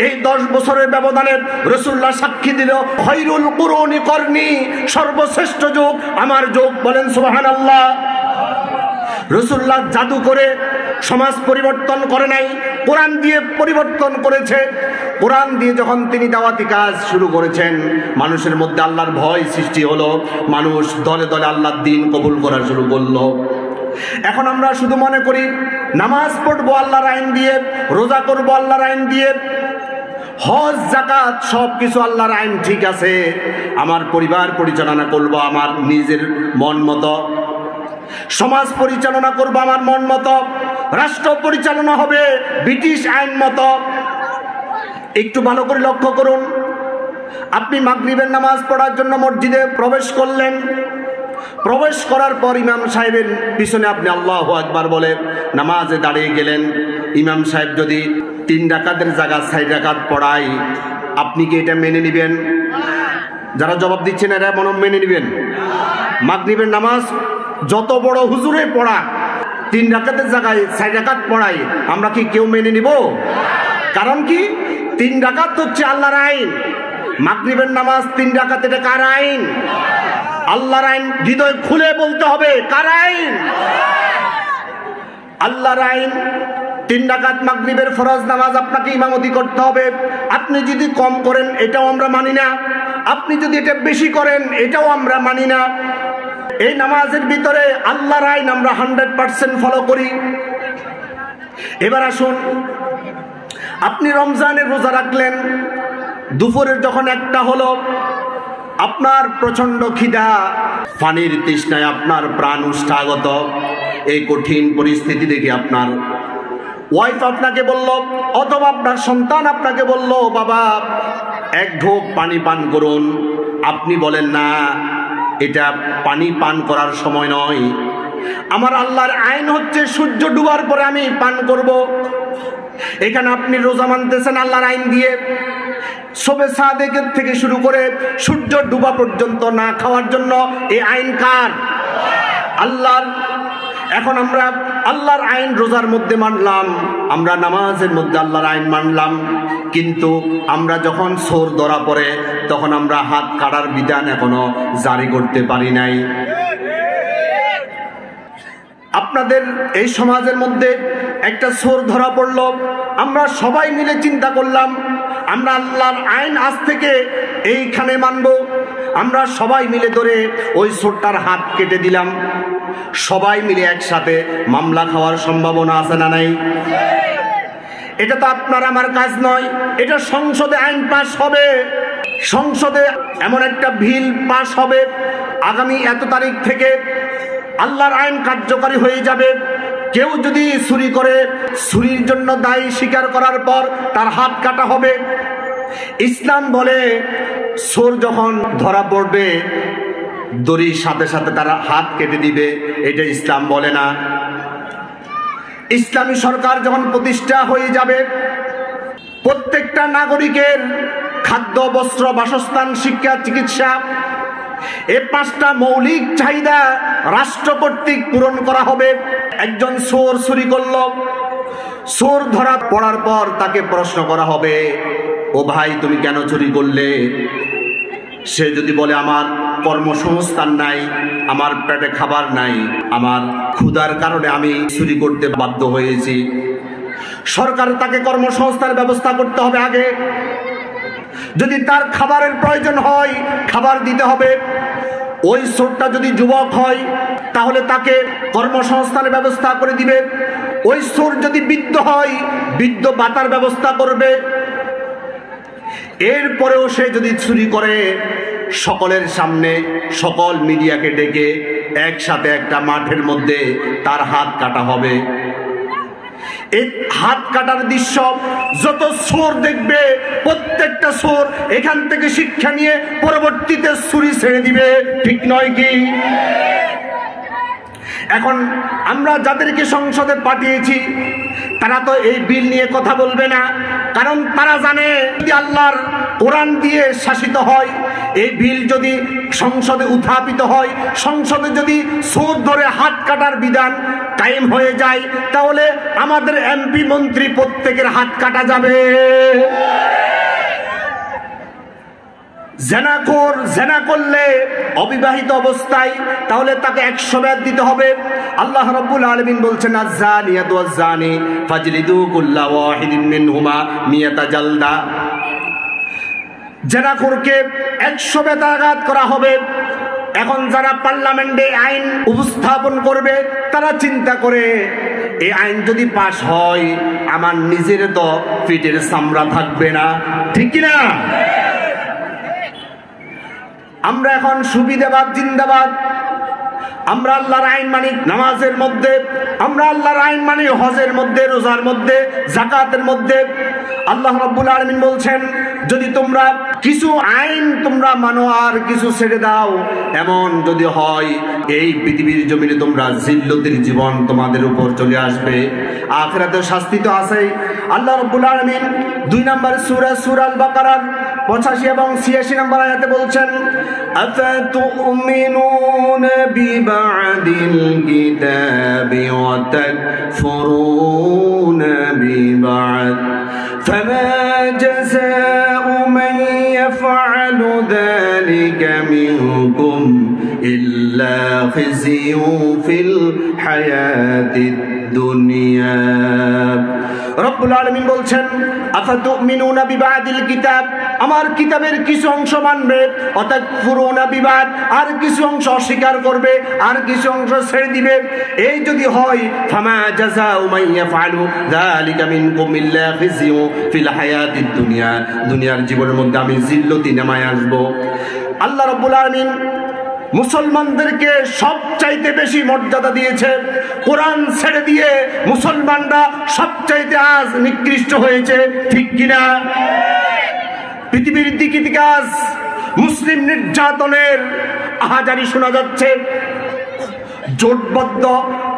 [SPEAKER 3] এই 10 বছরের ব্যবধানে রাসূলুল্লাহ সাক্ষী দিল, খায়রুল কুরুনি করনি, সর্বশ্রেষ্ঠ যুগ আমার যুগ। বলেন সুবহানাল্লাহ। রাসূলুল্লাহ জাদু করে সমাজ পরিবর্তন করে নাই, কোরআন দিয়ে পরিবর্তন করেছে। কোরআন দিয়ে যখন তিনি দাওয়াতি কাজ শুরু করেছেন, মানুষের মধ্যে আল্লাহর ভয় সৃষ্টি হলো, মানুষ দলে দলে আল্লাহর দ্বীন কবুল করা শুরু করলো। এখন আমরা শুধু মনে করি নামাজ পড়বো আল্লাহর আইন দিয়ে, রোজা করবো আল্লাহর আইন দিয়ে, হজ যাকাত সব কিছু আল্লাহর আইন ঠিক আছে, আমার পরিবার পরিচালনা করবো আমার নিজের মন মতো, সমাজ পরিচালনা করবো আমার মন মতো, রাষ্ট্র পরিচালনা হবে ব্রিটিশ আইন মতো। একটু ভালো করে লক্ষ্য করুন, আপনি মাগরিবের নামাজ পড়ার জন্য মসজিদে প্রবেশ করলেন, প্রবেশ করার পর ইমাম সাহেবের পিছনে আপনি আল্লাহু আকবার বলে নামাজে দাঁড়িয়ে গেলেন। ইমাম সাহেব যদি 3 রাকাতের জায়গা 4 রাকাত পড়ায়, আপনি কি এটা মেনে নেবেন? যারা জবাব দিচ্ছেন এরা মনে মেনে নেবেন? মাগরিবের নামাজ যত বড় হুজুরে পড়া, 3 রাকাতের জায়গায় 4 রাকাত পড়াই, আমরা কি কেউ মেনে নিব? কারণ কি, 3 রাকাত হচ্ছে আল্লাহর আইন। মাগরিবের নামাজ 3 রাকাত, এটা কার আইন? আল্লাহর আইন। হৃদয় খুলে বলতে হবে, কার আইন? আল্লাহর আইন। 3 রাকাত মাগরিবের ফরজ নামাজ আপনাকে ইমামতি করতে হবে। আপনি যদি কম করেন এটাও আমরা মানি না, আপনি যদি এটা বেশি করেন এটাও আমরা মানি না। এই নামাজের ভিতরে আল্লাহর আইন আমরা 100% ফলো করি। এবার আসুন, আপনি রমজানের রোজা রাখলেন, দুপুরের যখন 1টা হলো, আপনার প্রচন্ড খিদা, পানির তৃষ্ণায় আপনার প্রাণ উষ্ঠাগত। এই কঠিন পরিস্থিতি দেখে আপনার ওয়াইফ আপনাকে বলল, অথবা আপনার সন্তান আপনাকে বলল, বাবা 1 ঢোক পানি পান করুন। আপনি বলেন না, এটা পানি পান করার সময় নয়, আমার আল্লাহর আইন হচ্ছে সূর্য ডুবার পরে আমি পান করব। এখানে আপনি রোজা মানতেছেন আল্লাহর আইন দিয়ে, শবে সাদেকের থেকে শুরু করে সূর্য ডুবা পর্যন্ত না খাওয়ার জন্য এই আইন কার? আল্লাহর। এখন আমরা আল্লাহর আইন রোজার মধ্যে মানলাম, আমরা নামাজের মধ্যে আল্লাহর আইন মানলাম, কিন্তু আমরা যখন চোর ধরা পড়ে তখন আমরা হাত কাটার বিধান এখনো জারি করতে পারি নাই। আপনাদের এই সমাজের মধ্যে একটা চোর ধরা পড়ল, আমরা সবাই মিলে চিন্তা করলাম আমরা আল্লাহর আইন আজ থেকে এইখানে মানব। আমরা সবাই মিলে ধরে ওই চোরটার হাত কেটে দিলাম। সবাই মিলে একসাথে মামলা খাওয়ার সম্ভাবনা আছে না নাই? এটা তো আপনার আমার কাজ নয়, এটা সংসদে আইন পাস হবে, সংসদে এমন একটা বিল পাস হবে, আগামী এত তারিখ থেকে আল্লাহর আইন কার্যকরী হয়ে যাবে। কেউ যদি চুরি করে, চুরির জন্য দায়ী স্বীকার করার পর তার হাত কাটা হবে। ইসলাম বলে চোর যখন ধরা পড়বে দড়ির সাথে সাথে তার হাত কেটে দিবে, এটা ইসলাম বলে না। ইসলামী সরকার যখন প্রতিষ্ঠা হয়ে যাবে, প্রত্যেকটা নাগরিকের খাদ্য, বস্ত্র, বাসস্থান, শিক্ষা, চিকিৎসা, এই 5টা মৌলিক চাহিদা রাষ্ট্র কর্তৃক পূরণ করা হবে। একজন চোর চুরি করল, চোর ধরা পড়ার পর তাকে প্রশ্ন করা হবে, ও ভাই তুমি কেন চুরি করলে? সে যদি বলে আমার কর্মসংস্থান নাই, আমার পেটে খাবার নাই, আমার ক্ষুধার কারণে আমি চুরি করতে বাধ্য হয়েছি, সরকার তাকে কর্মসংস্থানের ব্যবস্থা করতে হবে আগে। যদি তার খাবারের প্রয়োজন হয় খাবার দিতে হবে। ওই চোরটা যদি যুবক হয় তাহলে তাকে কর্মসংস্থানের ব্যবস্থা করে দিবে। ওই চোর যদি বৃদ্ধ হয় বৃদ্ধ ভাতার ব্যবস্থা করবে। এরপরেও সে যদি চুরি করে সকলের সামনে সকল মিডিয়াকে ডেকে একসাথে একটা মাঠের মধ্যে তার হাত কাটা হবে। এই হাত কাটার দৃশ্য যত চোর দেখবে প্রত্যেকটা চোর এখান থেকে শিক্ষা নিয়ে পরবর্তীতে চুরি ছেড়ে দিবে, ঠিক নয় কি? এখন আমরা যাদেরকে সংসদে পাঠিয়েছি তারা তো এই বিল নিয়ে কথা বলবে না, কারণ তারা জানে যদি আল্লাহর কোরআন দিয়ে শাসিত হয়, এই বিল যদি সংসদে উত্থাপিত হয়, সংসদে যদি চোর ধরে হাত কাটার বিধান কায়েম হয়ে যায়, তাহলে আমাদের এমপি মন্ত্রী প্রত্যেকের হাত কাটা যাবে। জেনাখোর জেনা করলে অবিবাহিত অবস্থায় তাহলে তাকে 100 বেত দিতে হবে। আল্লাহ রাব্বুল আলামিন বলছেন আয-যানিয়াতু ওয়াজ-যানি ফাজলিদু কুল্লা ওয়াহিদিন মিনহুমা মিয়াতা জালদা। জেনাখোরকে 100 বেতাঘাত করা হবে। এখন যারা পার্লামেন্টে আইন উপস্থাপন করবে তারা চিন্তা করে এই আইন যদি পাশ হয় আমার নিজের তো পেটের চামড়া থাকবে না, ঠিক কিনা? আমরা এখন সুবিধাবাদ জিন্দাবাদ। আমরা আল্লাহর আইন মানি নামাজের মধ্যে, আমরা আল্লাহর আইন মানি হজের মধ্যে, রোজার মধ্যে, যাকাতের মধ্যে। আল্লাহ রাব্বুল আলামিন বলছেন যদি তোমরা কিছু আইন তোমরা মানো আর কিছু ছেড়ে দাও, এমন যদি হয় এই পৃথিবীর জমিনে তোমরা জিল্লতির জীবন তোমাদের উপর চলে আসবে, আখিরাতে শাস্তি তো আছেই। আল্লাহ রাব্বুল আলামিন 2 নম্বর সূরা আল বাকারার 85 এবং 86 নম্বর আয়াতে বলছেন আফাতুমিনুনা বিবাদিল কিতাবি ওয়া তাকফুরুনা বিবাদ ফামা জাযাউ মান ইয়াফআলু যালিকা মিনকুম ইল্লা খিজিয়ুন ফিল হায়াতিদ দুনিয়া। রব্বুল আলামিন বলছেন আফাতুমিনুনা বিবাদিল কিতাব, আমার কিতাবের কিছু অংশ মানবে, অতাকফুরুনা বিবাদ, আর কিছু অংশ অস্বীকার করবে, আর কিছু অংশ ছেড়ে দিবে। এই যদি হয় ফামা জাযাউ মান ইয়াফআলু যালিকা মিনকুম ইল্লা খিজিয়ু ফিল হায়াতিদ দুনিয়া, দুনিয়ার জীবনের মধ্যে আমি জিল্লতি নামায় আসব। আল্লাহ রাব্বুল আলামিন মুসলমানদেরকে সবচাইতে বেশি মর্যাদা দিয়েছে। কোরআন ছেড়ে দিয়ে মুসলমানরা সবচাইতে আজ নিকৃষ্ট হয়েছে, ঠিক কিনা? পৃথিবীর দিকে দিকে আজ মুসলিম নির্যাতনের আহাজারি শোনা যাচ্ছে। জোটবদ্ধ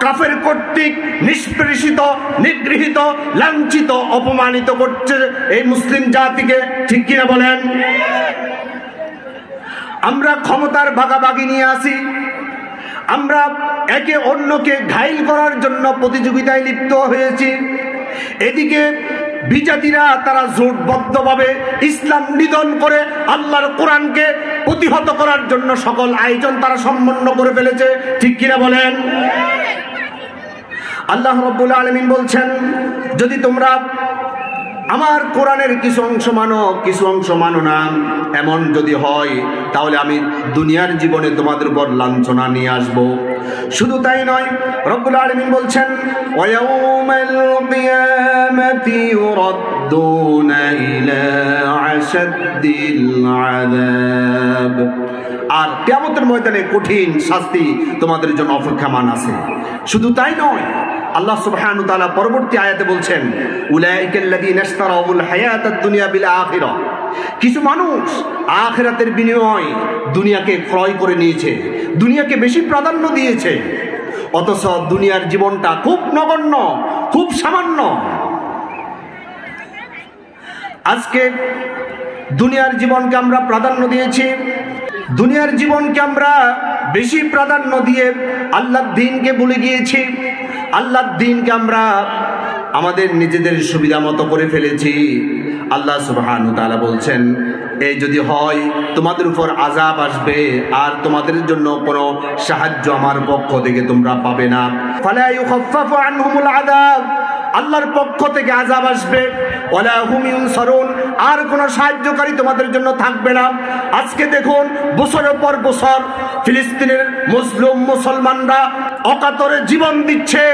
[SPEAKER 3] কাফের কর্তৃক নিষ্পেষিত, নিগৃহীত, লাঞ্ছিত, অপমানিত করছে এই মুসলিম জাতিকে, ঠিক কিনা বলেন? আমরা ক্ষমতার ভাগাভাগি নিয়ে আসি, আমরা একে অন্যকে ঘাইল করার জন্য প্রতিযোগিতায় লিপ্ত হয়েছি। এদিকে বিজাতিরা তারা জোটবদ্ধভাবে ইসলাম নিধন করে আল্লাহর কোরআনকে প্রতিহত করার জন্য সকল আয়োজন তারা সম্পন্ন করে ফেলেছে, ঠিক কিনা বলেন? আল্লাহ রাব্বুল আলামিন বলছেন যদি তোমরা আমার কোরআনের কিছু অংশ মানো, কিছু অংশ মানো না, এমন যদি হয় তাহলে আমি দুনিয়ার জীবনে তোমাদের উপর লাঞ্ছনা নিয়ে আসব। শুধু তাই নয়, রব্বুল আলামিন বলছেন ওয়ায়াউমাল কিয়ামাতি ইউরাদ لَتُرَدُّونَ إِلَى أَشَدِّ الْعَذَابِ। আর কিয়ামতের ময়দানে কঠিন শাস্তি তোমাদের জন্য অপেক্ষমান আছে। শুধু তাই নয়, আল্লাহ সুবহানাহু ওয়া তাআলা পরবর্তী আয়াতে বলছেন, উলাইকাল্লাযীনা ইশতারাউল হায়াতাদ দুনিয়া বিল আখিরাহ। কিছু মানুষ আখিরাতের বিনিময়ে দুনিয়াকে ক্রয় করে নিয়েছে, দুনিয়াকে বেশি প্রাধান্য দিয়েছে, অথচ দুনিয়ার জীবনটা খুব নগণ্য, খুব সামান্য। আজকে দুনিয়ার জীবনকে আমরা প্রাধান্য দিয়েছি, দুনিয়ার জীবনকে আমরা বেশি প্রাধান্য দিয়ে আল্লাহর দ্বীনকে ভুলে গিয়েছি। আল্লাহর দ্বীনকে আমরা আমাদের নিজেদের সুবিধা মতো করে ফেলেছি। আল্লাহ সুবহানাহু ওয়া তাআলা বলছেন, এই যদি হয় তোমাদের উপর আযাব আসবে আর তোমাদের জন্য কোনো সাহায্য আমার পক্ষ থেকে তোমরা পাবে না। ফালা ইউখাফফাফু আনহুমুল আযাব, আল্লাহর পক্ষ থেকে আযাব আসবে, ওয়ালা হুম ইউনসারুন, আর কোনো সাহায্যকারী তোমাদের জন্য থাকবে না। আজকে দেখুন, বছরের পর বছর ফিলিস্তিনের মুসলিম মুসলমানরা অকাতরে জীবন দিচ্ছে।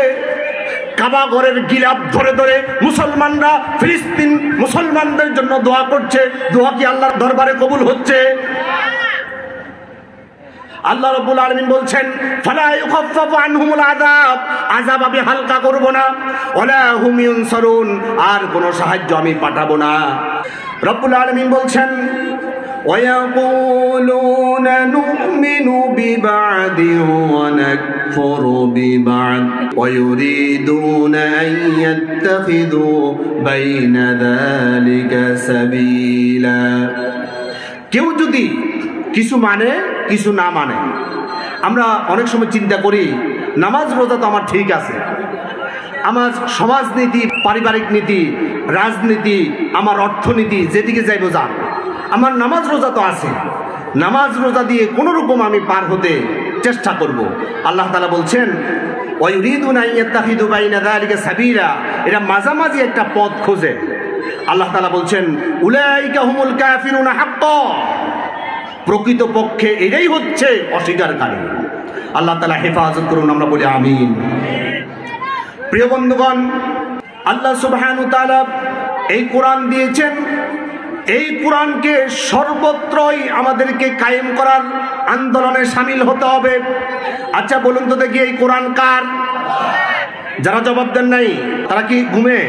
[SPEAKER 3] কাবা ঘরের গিলাফ ধরে ধরে মুসলমানরা ফিলিস্তিন মুসলমানদের জন্য দোয়া করছে। দোয়া কি আল্লাহর দরবারে কবুল হচ্ছে? আল্লাহ রাব্বুল আলামিন বলছেন, ফালা ইউখাফফাফু আনহুমুল আযাব, আযাব আমি হালকা করব না, ওয়ালা হুম ইউনসারুন, আর কোনো সাহায্য আমি পাঠাবো না। রব্বুল আলামিন বলছেন, وَيَقُولُونَ نُؤْمِنُ بِبَعْضٍ وَنَكْفُرُ بِبَعْضٍ وَيُرِيدُونَ أَن يَتَّخِذُوا بَيْنَ ذَلِكَ سَبِيلًا। কেউ যদি কিছু মানে কিছু না মানে, আমরা অনেক সময় চিন্তা করি নামাজ রোজা তো আমার ঠিক আছে, আমার সমাজনীতি, পারিবারিক নীতি, রাজনীতি, আমার অর্থনীতি যেদিকে যাইব যা, আমার নামাজ রোজা তো আছে, নামাজ রোজা দিয়ে কোনো রকম আমি পার হতে চেষ্টা করব। আল্লাহ তাআলা বলছেন, ওয়ায়ুরিদুনা আন ইয়াত্তাখিযু বাইনা যালিকা সাবিলা, এরা মাঝামাঝি একটা পথ খোঁজে। আল্লাহ তাআলা বলছেন, উলাইকা হুমুল কাফিরুনা হাক্কা, প্রকৃতপক্ষে এটাই হচ্ছে অস্বীকারকারী। আল্লাহ তাআলা হেফাজত করুন, আমরা বলি আমিন। প্রিয় বন্ধুগণ, আল্লাহ সুবহানাহু ওয়া তাআলা এই কোরআন দিয়েছেন, এই কোরআনকে সর্বত্রই আমাদেরকে কায়েম করার আন্দোলনে শামিল হতে হবে। আচ্ছা বলুন তো দেখি, এই কোরআন কার? যারা জবাব দেন নাই তারা কি ঘুমে?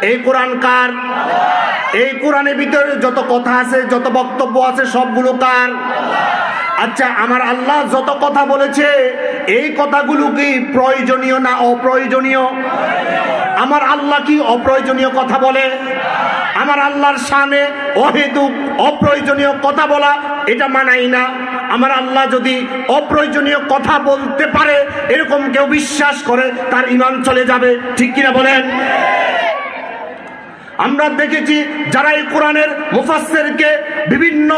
[SPEAKER 3] এই কোরআন কার? এই কোরআনের ভিতরে যত কথা আছে, যত বক্তব্য আছে, সবগুলো কার? আচ্ছা, আমার আল্লাহ যত কথা বলেছে এই কথাগুলো কি প্রয়োজনীয় না অপ্রয়োজনীয়? আমার আল্লাহ কি অপ্রয়োজনীয় কথা বলে? আমার আল্লাহর শানে অহেতুক অপ্রয়োজনীয় কথা বলা এটা মানাই না। আমার আল্লাহ যদি অপ্রয়োজনীয় কথা বলতে পারে এরকম কেউ বিশ্বাস করে, তার ঈমান চলে যাবে, ঠিক কিনা বলেন? আমরা দেখেছি যারা এই কোরআনের মুফাসসিরকে বিভিন্ন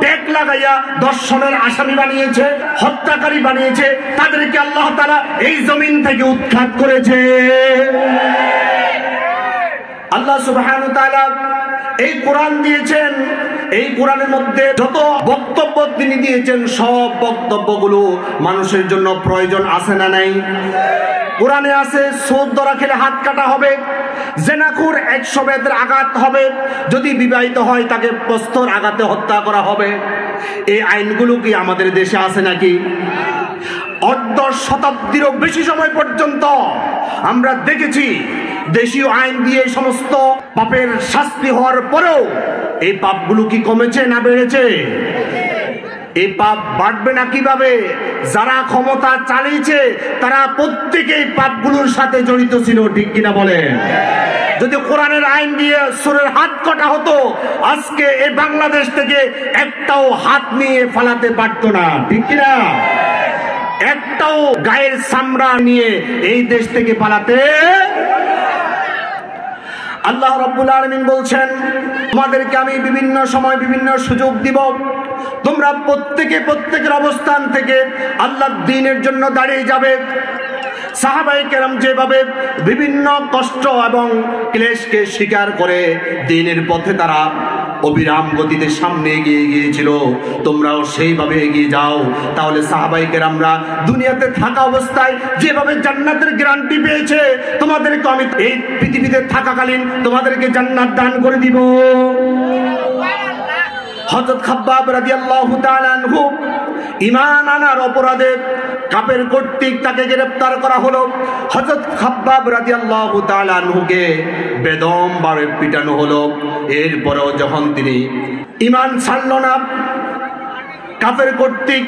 [SPEAKER 3] ট্যাগ লাগাইয়া দর্শনের আসামি বানিয়েছে, হত্যাকারী বানিয়েছে, তাদেরকে আল্লাহ তাআলা এই জমিন থেকে উৎখাত করেছে। আল্লাহ সুবহানাহু ওয়া তাআলা এই কোরআন দিয়েছেন, এই কোরআনের মধ্যে যত বক্তব্য তিনি দিয়েছেন সব বক্তব্যগুলো মানুষের জন্য প্রয়োজন আছে না নাই? কোরআনে আছে সুদ ধরা খেলে হাত কাটা হবে, জেনাখুর 100 বেতের আঘাত হবে, যদি বিবাহিত হয় তাকে প্রস্তর আঘাতে হত্যা করা হবে। এই আইনগুলো কি আমাদের দেশে আছে নাকি? অর্ধ শতাব্দীরও বেশি সময় পর্যন্ত আমরা দেখেছি দেশীয় আইন দিয়ে সমস্ত পাপের শাস্তি হওয়ার পরেও এই পাপগুলো কি কমেছে না বেড়েছে? এই পাপ বাড়বে না কিভাবে? যারা ক্ষমতা চালিয়েছে তারা প্রত্যেকেই পাপগুলোর সাথে জড়িত ছিল, ঠিক কিনা বলেন? যদি কোরআনের আইন দিয়ে সুরের হাত কাটা হতো, আজকে এই বাংলাদেশ থেকে একটাও হাত নিয়ে ফালাতে পারতো না, ঠিক কিনা? একটাও গায়ের চামড়া নিয়ে এই দেশ থেকে পালাতে। আল্লাহ রাব্বুল আলামিন বলছেন, তোমাদেরকে আমি বিভিন্ন সময় বিভিন্ন সুযোগ দিব, তোমরা প্রত্যেকে প্রত্যেকের অবস্থান থেকে আল্লাহর দ্বীনের জন্য দাঁড়িয়ে যাবে। সাহাবায়ে কেরাম যেভাবে বিভিন্ন কষ্ট এবং ক্লেশকে স্বীকার করে দ্বীনের পথে তারা অবিরাম গতিতে সামনে এগিয়ে গিয়েছিল, তোমরাও সেইভাবে এগিয়ে যাও। তাহলে সাহাবায়ে কেরামরা দুনিয়াতে থাকা অবস্থায় যেভাবে জান্নাতের গ্যারান্টি পেয়েছে, তোমাদেরকে আমি এই পৃথিবীতে থাকাকালীন তোমাদেরকে জান্নাত দান করে দিব। হযরত খাব্বাব রাদিয়াল্লাহু তাআলা আনহু ঈমান আনার অপরাধে কাফের কর্তৃক তাকে গ্রেফতার করা হলো। হযরত খাব্বাব রাদিয়াল্লাহু তাআলা আনহুকে বেদমভাবে পিটানো হলো। এরপরেও যখন তিনি ঈমান ছাড়ল না, কাফের কর্তৃক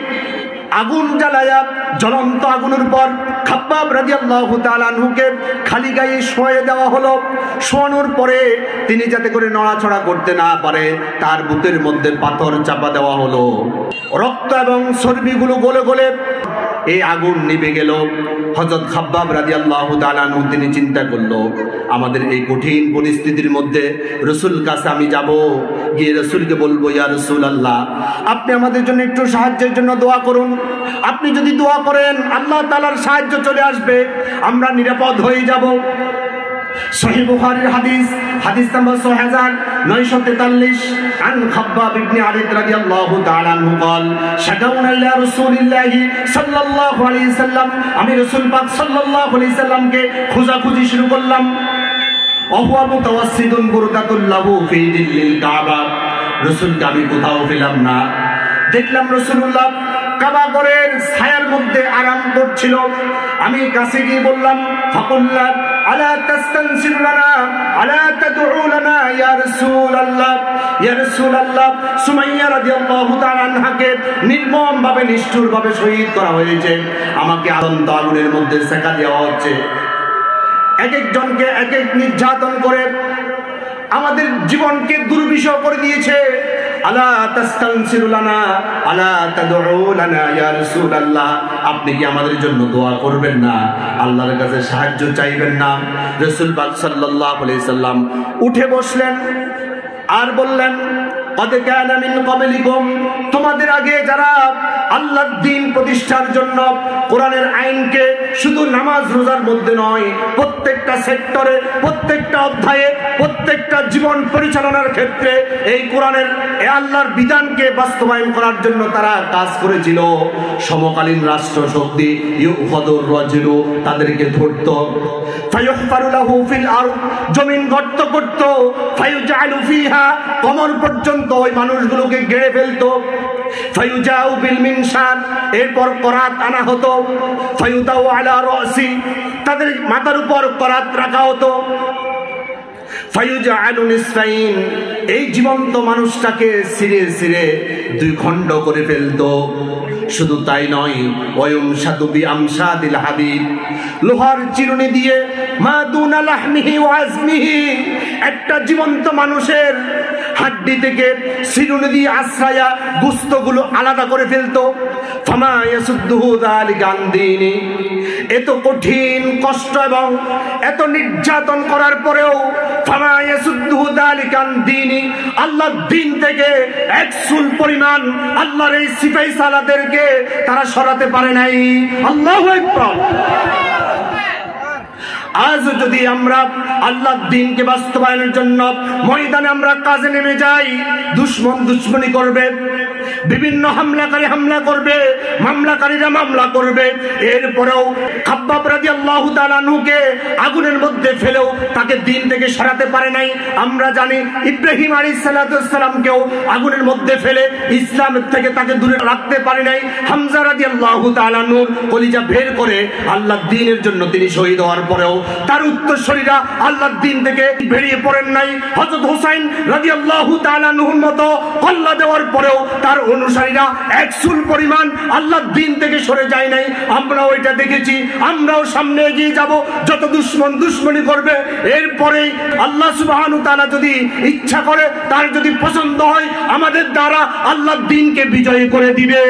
[SPEAKER 3] আগুন জ্বালায়া জ্বলন্ত আগুনের পর খাব্বাব রাদিয়াল্লাহু তাআলা আনহুকে খালি গায়ে শোয়ে দেওয়া হলো। শোয়ানোর পরে তিনি যাতে করে নড়াচড়া করতে না পারে তার বুকের মধ্যে পাথর চাপা দেওয়া হলো। রক্ত এবং চর্বিগুলো গলে গলে এই আগুন নিভে গেল। হযরত খাব্বাব রাদিয়াল্লাহু তাআলা আনহু তিনি চিন্তা করলো, আমাদের এই কঠিন পরিস্থিতির মধ্যে রাসূল কাছে আমি যাব, গিয়ে রাসূলকে বলবো, ইয়া রাসূলুল্লাহ, আপনি আমাদের জন্য একটু সাহায্যের জন্য দোয়া করুন। আপনি যদি দোয়া করেন আল্লাহ তাআলার সাহায্য চলে আসবে, আমরা নিরাপদ হয়ে যাব। সহিহ বুখারীর হাদিস নাম্বার 6943 আন খাব্বাব ইবনে আরিদ রাদিয়াল্লাহু তাআলা আনহু قال শাকাউনা ইলা রাসূলিল্লাহি সাল্লাল্লাহু আলাইহি সাল্লাম, আমি রাসূল পাক সাল্লাল্লাহু আলাইহি সাল্লামকে খোঁজাখুঁজি শুরু করলাম। ওয়া মুতাওয়াসসিদুন বুরদাতুল লাহু ফি দিল্লিল কাবা, রাসূলকে আমি কোথাও পেলাম না। দেখলাম রাসূলুল্লাহ কাবা ঘরের ছায়ার মধ্যে আরাম করছিল। আমি কাছে গিয়ে বললাম, ফাকুল্লা আলা তাস্তানসিরু লানা আলা তাদউ লানা ইয়া রাসূলুল্লাহ, ইয়া রাসূলুল্লাহ, সুমাইয়া রাদিয়াল্লাহু তাআলা আনহাকে নির্মমভাবে নিষ্ঠুরভাবে শহীদ করা হয়েছে। আমাকে আনন্দ আগুনের মধ্যে সেকা দেওয়া হচ্ছে। এক একজনকে এক এক নির্যাতন করে আমাদের জীবনকে দুর্বিষহ করে দিয়েছে। আলা তাস্তানসিরু লানা আলা তাদউ লানা ইয়া রাসূলুল্লাহ, আপনি কি আমাদের জন্য দোয়া করবেন না, আল্লাহর কাছে সাহায্য চাইবেন না? রাসূল পাক সাল্লাল্লাহু আলাইহি সাল্লাম উঠে বসলেন আর বললেন, قد كان من قبلكم, তোমাদের আগে যারা আল্লাহর দ্বীন প্রতিষ্ঠার জন্য কোরআনের আইনকে শুধু নামাজ রোজার মধ্যে নয়, প্রত্যেকটা সেক্টরে, প্রত্যেকটা অধ্যায়ে, প্রত্যেকটা জীবন পরিচালনার ক্ষেত্রে এই কোরআনের এই আল্লাহর বিধানকে বাস্তবায়ন করার জন্য তারা কাজ করেছিল। সমকালীন রাষ্ট্র শক্তি ইউখাদুর রাজুলু, তাদেরকে ধরত, ফায়ুহফারু লাহু ফিল আরদ, জমিন গর্ত করত, ফায়ুজালু ফিহা, কমর পর্যন্ত ওই মানুষগুলোকে গেড়ে ফেলতো, ফায়ুজাউ বিল মিনশার, এরপর করাত আনা হতো, ফায়ুদাউ আলা রাসি, তাদের মাথার উপর করাত রাখা হতো, ফায়ুজালু নিসফাইন, এই জীবন্ত মানুষটাকে ছিঁড়ে ছিঁড়ে দুই খণ্ড করে ফেলতো। শুধু তাই নয়, ওয়ুমশাদু বিআমশাদিল হাদিদ, লোহার চিরুনি দিয়ে মা দুনা লাহমিহি ওয়া আজমিহি, একটা জীবন্ত মানুষের হাড্ডি থেকে চিরুনি দিয়ে আশ্রায়া গোশতগুলো আলাদা করে ফেলতো। ফামা ইয়াসুদ্দুহু যালিকা আন দীনি, এত কঠিন কষ্ট এবং এত নির্যাতন করার পরেও ফামা ইয়াসুদ্দুহু যালিকা আন দীনি, আল্লাহর দ্বীন থেকে এক চুল পরিমাণ আল্লাহর এই সিপাহী সালাদেরকে তারা সরাতে পারে নাই। আল্লাহু আকবার। আজ যদি আমরা আল্লাহর দ্বীনকে বাস্তবায়নের জন্য ময়দানে আমরা কাজে নেমে যাই, দুশমন দুশমনি করবে, বিভিন্ন হামলাকারী হামলা করবে, মামলাকারীরা মামলা করবে। এরপরেও খাব্বাব রাদিয়াল্লাহু তাআলা আনহুকে আগুনের মধ্যে ফেলেও তাকে দ্বীন থেকে সরাতে পারে নাই। আমরা জানি ইব্রাহিম আলাইহিস সালামকেও আগুনের মধ্যে ফেলে ইসলাম থেকে তাকে দূরে রাখতে পারে নাই। হামজা রাদিয়াল্লাহু তাআলা আনহু কলিজা বের করে আল্লাহর দ্বীনের জন্য তিনি শহীদ হওয়ার পরেও তার উত্তরসূরিরা আল্লাহর দ্বীন থেকে বেরিয়ে পড়েন নাই। হযরত হুসাইন রাদিয়াল্লাহু তাআলা আনহুর মতো কল্লা দেওয়ার পরেও তার অনুসারীরা এক চুল পরিমাণ আল্লাহর দ্বীন থেকে সরে যায় নাই। আমরাও এটা দেখেছি, আমরাও সামনে এগিয়ে যাব। যত দুশমন দুশমনি করবে, এরপরে আল্লাহ সুবহানাহু ওয়া তাআলা যদি ইচ্ছা করে, তার যদি পছন্দ হয়, আমাদের দ্বারা আল্লাহর দ্বীনকে বিজয়ী করে দিবে।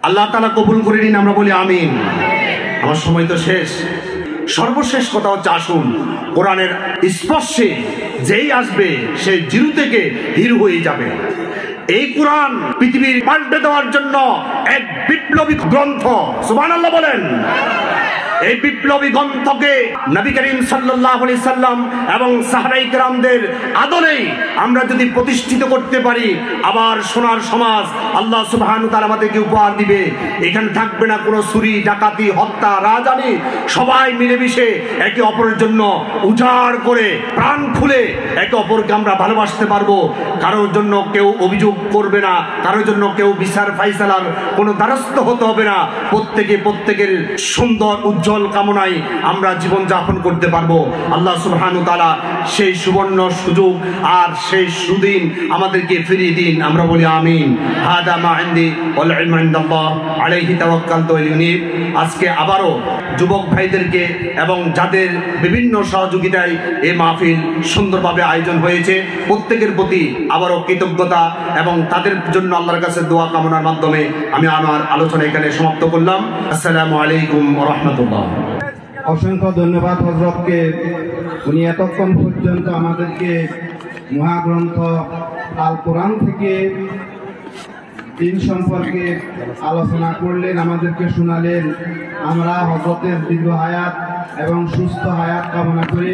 [SPEAKER 3] আল্লাহ তাআলা কবুল করে নিন, আমরা বলি আমিন। আমার সময় তো শেষ। সর্বশেষ কথা হচ্ছে, আসুন কোরআনের স্পর্শে যেই আসবে সে জিরো থেকে হিরো হয়ে যাবে। এই কোরআন পৃথিবীর পাল্টে দেওয়ার জন্য এক বিপ্লবী গ্রন্থ। সুবহানাল্লাহ বলেন। এই বিপ্লবী গ্রন্থকে নবী করিম সাল্লাল্লাহু আলাইহি সাল্লাম এবং সাহাবায়ে কেরামদের আদলেই আমরা যদি প্রতিষ্ঠিত করতে পারি, আবার সোনার সমাজ আল্লাহ সুবহানাহু ওয়া তাআলা আমাদেরকে উপহার দিবে। এখানে থাকবে না কোনো চুরি, ডাকাতি, হত্যা, রাজধানী। সবাই মিলেমিশে একে অপরের জন্য উজাড় করে প্রাণ খুলে একে অপরকে আমরা ভালোবাসতে পারবো। কারোর জন্য কেউ অভিযোগ করবে না, কারোর জন্য কেউ বিচার ফাইসালার কোনো দ্বারস্থ হতে হবে না। প্রত্যেকের সুন্দর উজ্জ্বল কামনায় আমরা জীবন যাপন করতে পারবো। আল্লাহ সুবহানাহু ওয়া তাআলা সেই সুবর্ণ সুযোগ আর সেই সুদিন আমাদেরকে ফিরিয়ে দিন। আমরা বলি আমিন। হাদা মা ইনদি ওয়াল ইলমু ইনদাল্লাহ আলাইহি তাওয়াক্কালতু ওয়া ইউনীব। আজকে আবারও যুবক ভাইদেরকে এবং যাদের বিভিন্ন সহযোগিতায় এই মাহফিল সুন্দরভাবে আয়োজন হয়েছে, প্রত্যেকের প্রতি আবারও কৃতজ্ঞতা এবং তাদের জন্য আল্লাহর কাছে দোয়া কামনার মাধ্যমে আমি আমার আলোচনা এখানে সমাপ্ত করলাম। আসসালামু আলাইকুম ওয়া রাহমাতুল্লাহ।
[SPEAKER 4] অসংখ্য ধন্যবাদ হযরতকে। উনি এতক্ষণ পর্যন্ত আমাদেরকে মহাগ্রন্থ আল কোরআন থেকে দিন সম্পর্কে আলোচনা করলেন, আমাদেরকে শোনালেন। আমরা হযরতের দীর্ঘ হায়াত এবং সুস্থ হায়াত কামনা করি।